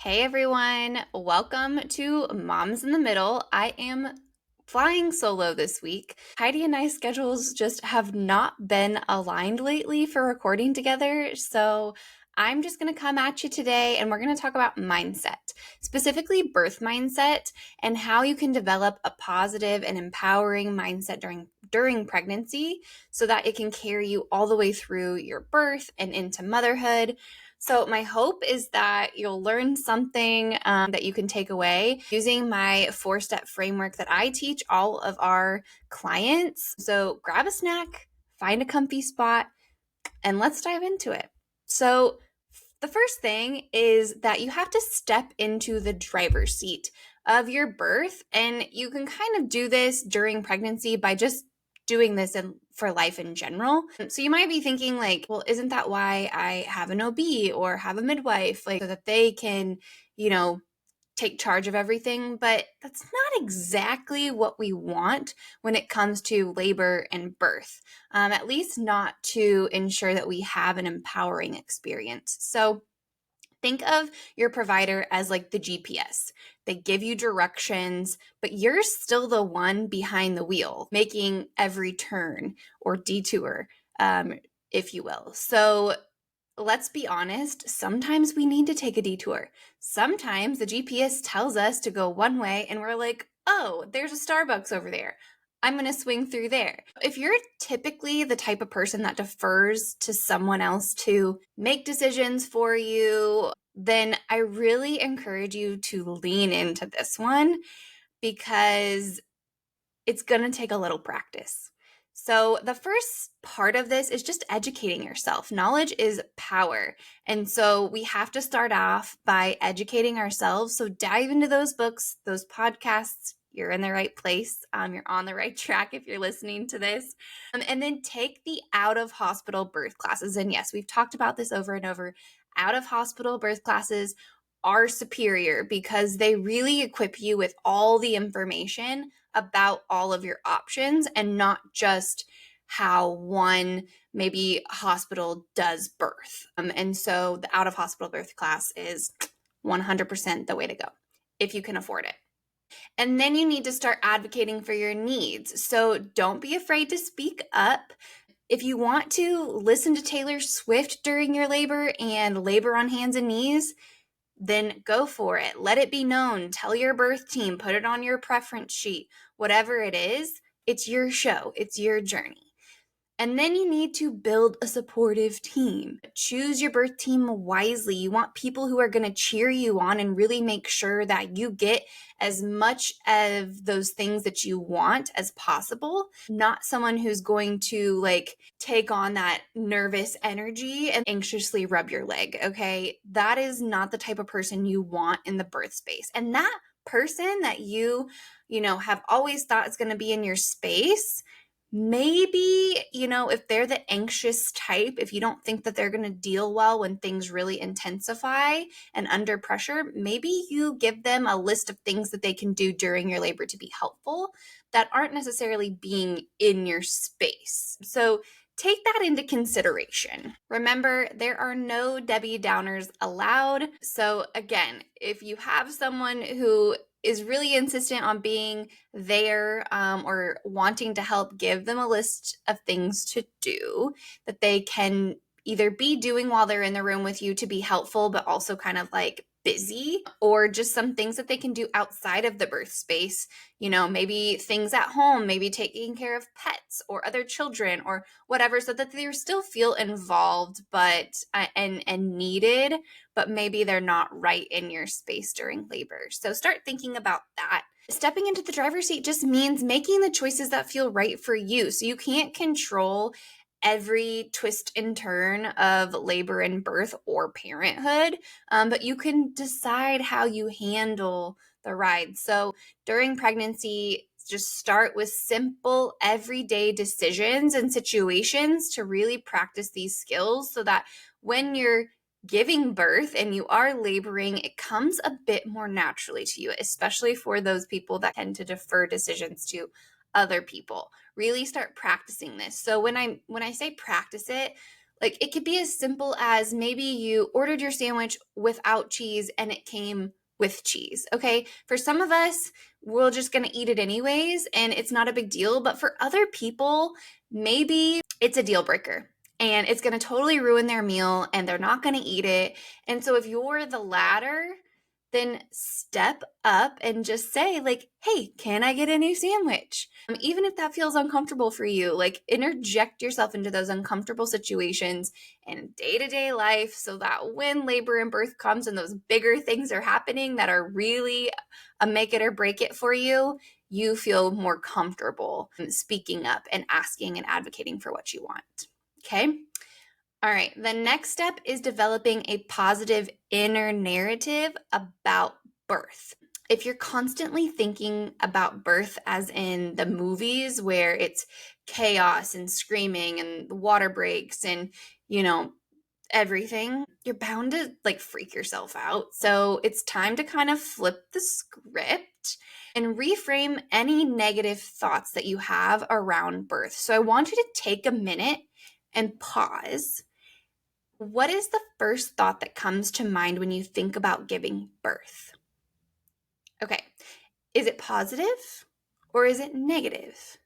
Hey everyone, welcome to Moms in the Middle. I am flying solo this week. Heidi and I's schedules just have not been aligned lately for recording together, so I'm just going to come at you today and we're going to talk about mindset, specifically birth mindset and how you can develop a positive and empowering mindset during pregnancy so that it can carry you all the way through your birth and into motherhood. So, my hope is that you'll learn something that you can take away using my 4-step framework that I teach all of our clients. So, grab a snack, find a comfy spot, and let's dive into it. So, the first thing is that you have to step into the driver's seat of your birth, and you can kind of do this during pregnancy by just doing this for life in general. So you might be thinking like, well, isn't that why I have an OB or have a midwife, like so that they can, you know, take charge of everything? But that's not exactly what we want when it comes to labor and birth, at least not to ensure that we have an empowering experience. So think of your provider as like the GPS. They give you directions, but you're still the one behind the wheel, making every turn or detour, if you will. So let's be honest, sometimes we need to take a detour. Sometimes the GPS tells us to go one way and we're like, oh, there's a Starbucks over there. I'm going to swing through there. If you're typically the type of person that defers to someone else to make decisions for you, then I really encourage you to lean into this one because it's going to take a little practice. So, the first part of this is just educating yourself. Knowledge is power. And so, we have to start off by educating ourselves. So, dive into those books, those podcasts. You're in the right place. You're on the right track if you're listening to this. And then take the out of hospital birth classes. And yes, we've talked about this over and over. Out of hospital birth classes are superior because they really equip you with all the information about all of your options and not just how one maybe hospital does birth. And so the out of hospital birth class is 100% the way to go if you can afford it. And then you need to start advocating for your needs. So don't be afraid to speak up. If you want to listen to Taylor Swift during your labor and labor on hands and knees, then go for it. Let it be known. Tell your birth team, put it on your preference sheet. Whatever it is, it's your show, it's your journey. And then you need to build a supportive team. Choose your birth team wisely. You want people who are going to cheer you on and really make sure that you get as much of those things that you want as possible. Not someone who's going to like take on that nervous energy and anxiously rub your leg, okay? That is not the type of person you want in the birth space. And that person that you have always thought is going to be in your space, maybe, if they're the anxious type, if you don't think that they're going to deal well when things really intensify and under pressure, maybe you give them a list of things that they can do during your labor to be helpful that aren't necessarily being in your space. So take that into consideration. Remember, there are no Debbie Downers allowed. So again, if you have someone who is really insistent on being there or wanting to help, give them a list of things to do that they can either be doing while they're in the room with you to be helpful, but also kind of like busy, or just some things that they can do outside of the birth space, maybe things at home, maybe taking care of pets or other children or whatever, so that they still feel involved but and needed, but maybe they're not right in your space during labor. So start thinking about that. Stepping into the driver's seat just means making the choices that feel right for you. So you can't control every twist and turn of labor and birth or parenthood, but you can decide how you handle the ride. So during pregnancy, just start with simple everyday decisions and situations to really practice these skills so that when you're giving birth and you are laboring, it comes a bit more naturally to you, especially for those people that tend to defer decisions to other people. Really start practicing this. So when I say practice it, Like it could be as simple as maybe you ordered your sandwich without cheese and it came with cheese. Okay. For some of us, we're just going to eat it anyways and it's not a big deal. But for other people, maybe it's a deal breaker and it's going to totally ruin their meal and they're not going to eat it. And so if you're the latter, then step up and just say like, hey, can I get a new sandwich? Even if that feels uncomfortable for you, like interject yourself into those uncomfortable situations in day-to-day life so that when labor and birth comes and those bigger things are happening that are really a make it or break it for you, you feel more comfortable speaking up and asking and advocating for what you want. Okay? All right, the next step is developing a positive inner narrative about birth. If you're constantly thinking about birth as in the movies where it's chaos and screaming and the water breaks and, everything, you're bound to like freak yourself out. So it's time to kind of flip the script and reframe any negative thoughts that you have around birth. So I want you to take a minute and pause. What is the first thought that comes to mind when you think about giving birth? Okay, is it positive or is it negative?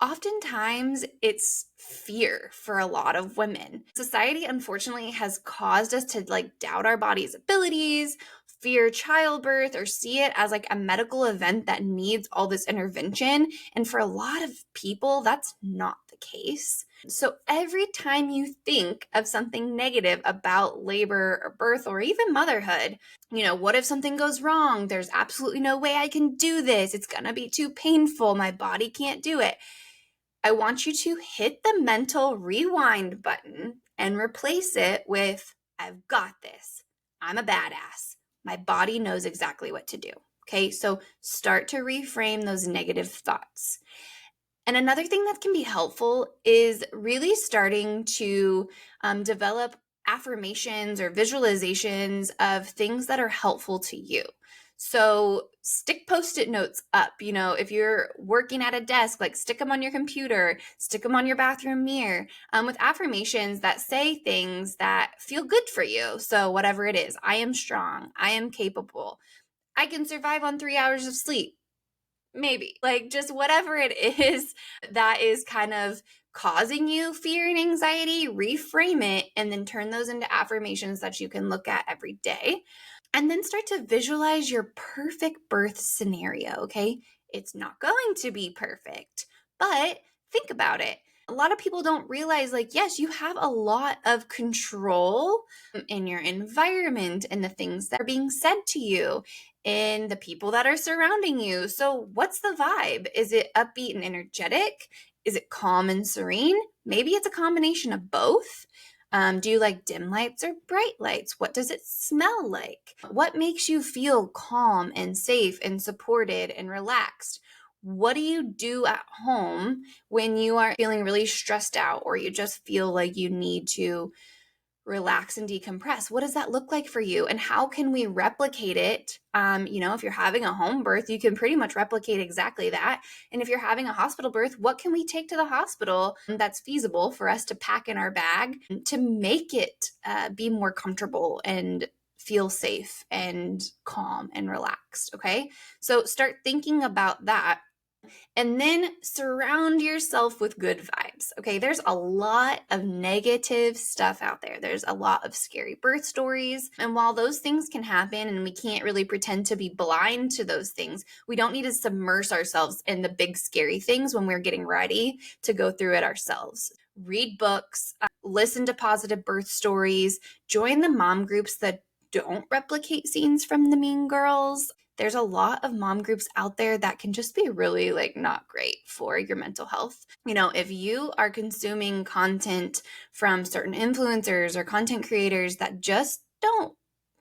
Oftentimes, it's fear for a lot of women. Society, unfortunately, has caused us to like doubt our body's abilities, fear childbirth, or see it as like a medical event that needs all this intervention. And for a lot of people, that's not the case. So every time you think of something negative about labor or birth or even motherhood, what if something goes wrong? There's absolutely no way I can do this. It's going to be too painful. My body can't do it. I want you to hit the mental rewind button and replace it with, I've got this. I'm a badass. My body knows exactly what to do. Okay, so start to reframe those negative thoughts. And another thing that can be helpful is really starting to develop affirmations or visualizations of things that are helpful to you. So stick Post-it notes up. If you're working at a desk, like stick them on your computer, stick them on your bathroom mirror with affirmations that say things that feel good for you. So whatever it is, I am strong, I am capable, I can survive on 3 hours of sleep. Maybe like just whatever it is that is kind of causing you fear and anxiety, reframe it and then turn those into affirmations that you can look at every day. And then start to visualize your perfect birth scenario, okay? It's not going to be perfect, but think about it. A lot of people don't realize, like, yes, you have a lot of control in your environment and the things that are being said to you and the people that are surrounding you. So, what's the vibe? Is it upbeat and energetic? Is it calm and serene? Maybe it's a combination of both. Do you like dim lights or bright lights? What does it smell like? What makes you feel calm and safe and supported and relaxed? What do you do at home when you are feeling really stressed out or you just feel like you need to relax and decompress? What does that look like for you? And how can we replicate it? If you're having a home birth, you can pretty much replicate exactly that. And if you're having a hospital birth, what can we take to the hospital that's feasible for us to pack in our bag to make it be more comfortable and feel safe and calm and relaxed? Okay. So start thinking about that. And then surround yourself with good vibes. Okay, there's a lot of negative stuff out there. There's a lot of scary birth stories. And while those things can happen and we can't really pretend to be blind to those things, we don't need to submerge ourselves in the big scary things when we're getting ready to go through it ourselves. Read books, listen to positive birth stories, join the mom groups that don't replicate scenes from the Mean Girls. There's a lot of mom groups out there that can just be really like not great for your mental health. If you are consuming content from certain influencers or content creators that just don't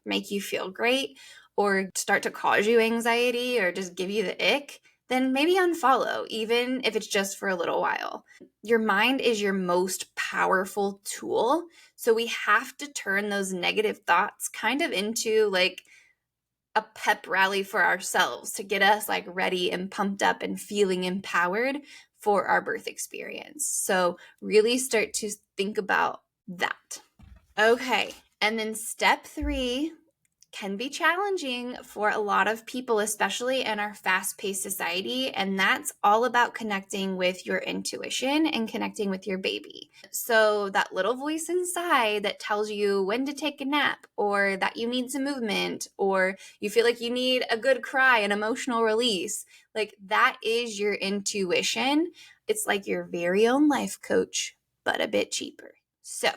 make you feel great or start to cause you anxiety or just give you the ick, then maybe unfollow, even if it's just for a little while. Your mind is your most powerful tool. So we have to turn those negative thoughts kind of into like a pep rally for ourselves to get us like ready and pumped up and feeling empowered for our birth experience. So really start to think about that. Okay, and then step 3 can be challenging for a lot of people, especially in our fast-paced society, and that's all about connecting with your intuition and connecting with your baby. So that little voice inside that tells you when to take a nap, or that you need some movement, or you feel like you need a good cry, an emotional release, like that is your intuition. It's like your very own life coach, but a bit cheaper. So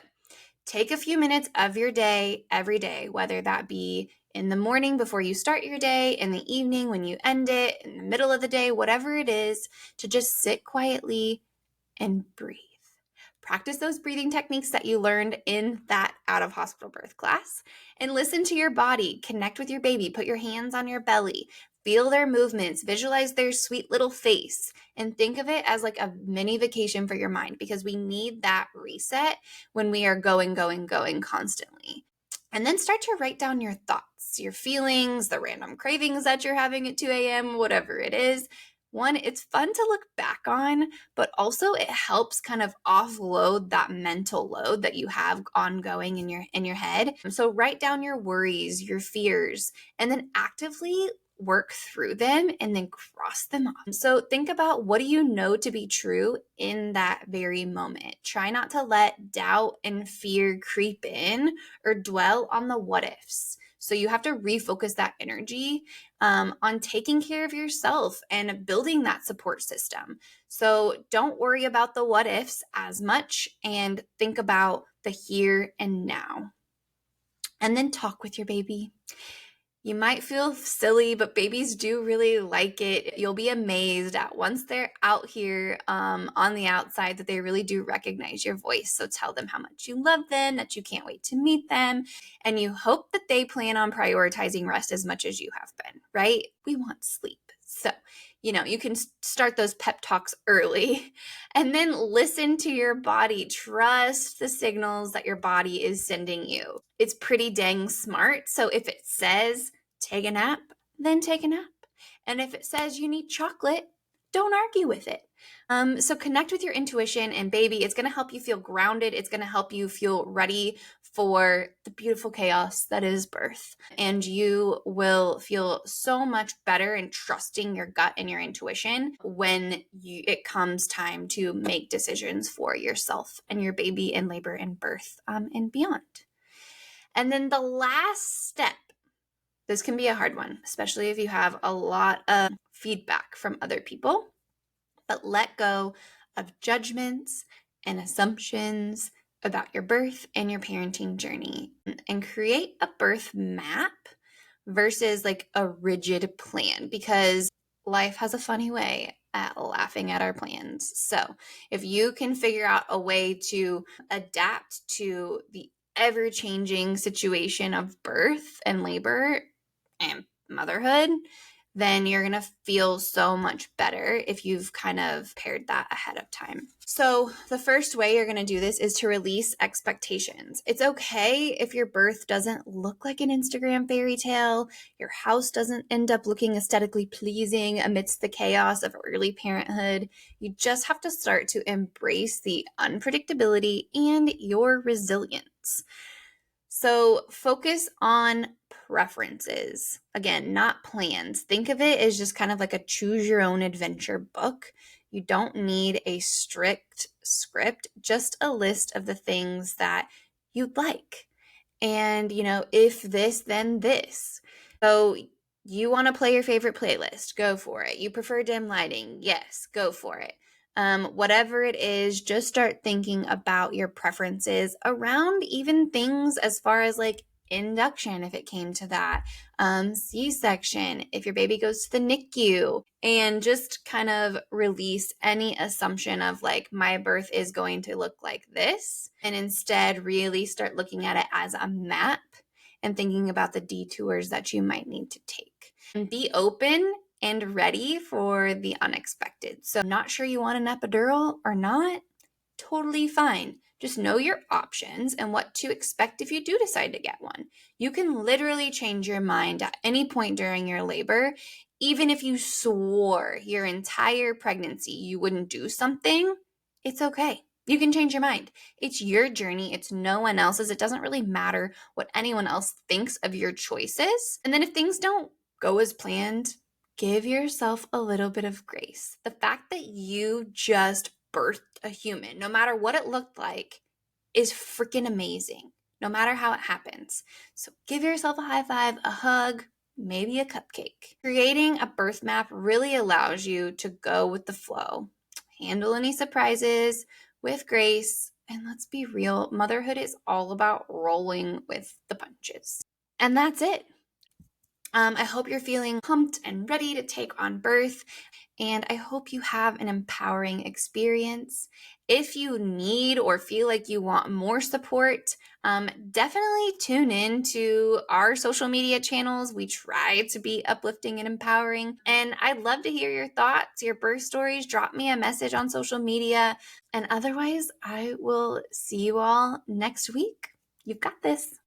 take a few minutes of your day every day, whether that be in the morning before you start your day, in the evening when you end it, in the middle of the day, whatever it is, to just sit quietly and breathe. Practice those breathing techniques that you learned in that out of hospital birth class, and listen to your body. Connect with your baby. Put your hands on your belly. Feel their movements. Visualize their sweet little face, and think of it as like a mini vacation for your mind, because we need that reset when we are going constantly. And then start to write down your thoughts, your feelings, the random cravings that you're having at 2 a.m., whatever it is. One, it's fun to look back on, but also it helps kind of offload that mental load that you have ongoing in your head. So write down your worries, your fears, and then actively work through them and then cross them off. So think about, what do you know to be true in that very moment? Try not to let doubt and fear creep in or dwell on the what ifs. So you have to refocus that energy on taking care of yourself and building that support system. So don't worry about the what ifs as much, and think about the here and now. And then talk with your baby. You might feel silly, but babies do really like it. You'll be amazed at, once they're out here on the outside, that they really do recognize your voice. So tell them how much you love them, that you can't wait to meet them, and you hope that they plan on prioritizing rest as much as you have been, right? We want sleep. So, you can start those pep talks early, and then listen to your body. Trust the signals that your body is sending you. It's pretty dang smart. So if it says take a nap, then take a nap. And if it says you need chocolate, don't argue with it. So connect with your intuition, and baby, it's going to help you feel grounded. It's going to help you feel ready for the beautiful chaos that is birth. And you will feel so much better in trusting your gut and your intuition when it comes time to make decisions for yourself and your baby in labor and birth and beyond. And then the last step, this can be a hard one, especially if you have a lot of feedback from other people, but let go of judgments and assumptions about your birth and your parenting journey, and create a birth map versus like a rigid plan, because life has a funny way at laughing at our plans. So if you can figure out a way to adapt to the ever-changing situation of birth and labor and motherhood, then you're going to feel so much better if you've kind of paired that ahead of time. So the first way you're going to do this is to release expectations. It's okay if your birth doesn't look like an Instagram fairy tale, your house doesn't end up looking aesthetically pleasing amidst the chaos of early parenthood. You just have to start to embrace the unpredictability and your resilience. So focus on preferences. Again, not plans. Think of it as just kind of like a choose your own adventure book. You don't need a strict script, just a list of the things that you'd like. And, if this, then this. So you want to play your favorite playlist, go for it. You prefer dim lighting, yes, go for it. Whatever it is, just start thinking about your preferences around even things as far as like induction, if it came to that, C-section, if your baby goes to the NICU, and just kind of release any assumption of like, my birth is going to look like this, and instead really start looking at it as a map and thinking about the detours that you might need to take. And be open and ready for the unexpected. So not sure you want an epidural or not? Totally fine. Just know your options and what to expect if you do decide to get one. You can literally change your mind at any point during your labor. Even if you swore your entire pregnancy you wouldn't do something, it's okay. You can change your mind. It's your journey. It's no one else's. It doesn't really matter what anyone else thinks of your choices. And then if things don't go as planned, give yourself a little bit of grace. The fact that you just birthed a human, no matter what it looked like, is freaking amazing, no matter how it happens. So give yourself a high five, a hug, maybe a cupcake. Creating a birth map really allows you to go with the flow, handle any surprises with grace, and let's be real, motherhood is all about rolling with the punches. And that's it. I hope you're feeling pumped and ready to take on birth, and I hope you have an empowering experience. If you need or feel like you want more support, definitely tune in to our social media channels. We try to be uplifting and empowering, and I'd love to hear your thoughts, your birth stories. Drop me a message on social media, and otherwise, I will see you all next week. You've got this.